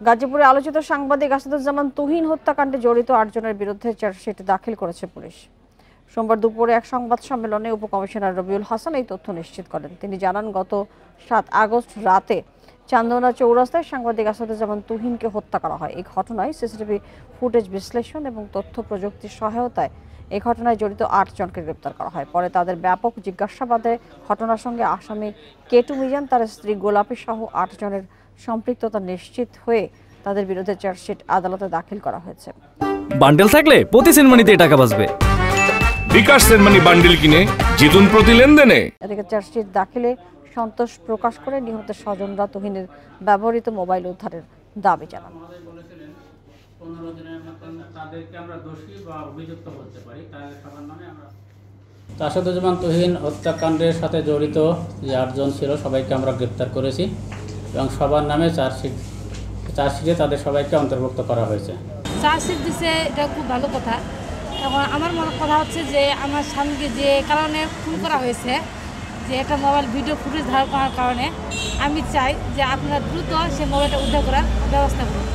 গাজীপুরে আলোচিত সাংবাদিক আসাদুজ্জামান তুহিন হত্যাকাণ্ডে জড়িত ৮ জনের বিরুদ্ধে চার্জশিট দাখিল করেছে পুলিশ। সোমবার দুপুরে এক সংবাদ সম্মেলনে উপকমিশনার রবিউল হাসান এই তথ্য নিশ্চিত করেন। তিনি জানান, গত ৭ আগস্ট রাতে চান্দনা চৌরাস্তায় সাংবাদিক আসাদুজ্জামান তুহিনকে হত্যা করা হয়। এই ঘটনায় সিসিটিভি ফুটেজ বিশ্লেষণ এবং তথ্য প্রযুক্তির সহায়তায় এই ঘটনায় জড়িত ৮ জনকে গ্রেপ্তার করা হয়। পরে তাদের ব্যাপক জিজ্ঞাসাবাদে ঘটনার সঙ্গে আসামি কেটু মিজান, তার স্ত্রী গোলাপী সহ ৮ জনের সম্পৃক্ততা নিশ্চিত হয়ে তাদের বিরুদ্ধে চার্জশিট আদালতে দাখিল করা হয়েছে। বান্ডেল থাকলে প্রতি সেনমানিতে টাকা বাঁচবে। বিকাশ সেনমানি বান্ডেল কিনে জিতুন প্রতি লেনদেনে। এদিকে চার্জশিট দাখিলে সন্তোষ প্রকাশ করে নিহত স্বজনরা তুহিনের ব্যবহৃত মোবাইল উদ্ধারের দাবি জানান। আসাদুজ্জামান তুহিন হত্যাকাণ্ডের সাথে জড়িত যে ৮ জন ছিল সবাইকে আমরা গ্রেপ্তার করেছি এবং সবার নামে চার্জশিটে তাদের সবাইকে অন্তর্ভুক্ত করা হয়েছে। চার্জশিট দিছে, এটা খুব ভালো কথা। এখন আমার মনে কথা হচ্ছে যে আমার স্বামীকে যে কারণে খুন করা হয়েছে, যে একটা মোবাইল ভিডিও ফুটেজ ধারণ করার কারণে, আমি চাই যে আপনারা দ্রুত সে মোবাইলটা উদ্ধার করার ব্যবস্থা করুন।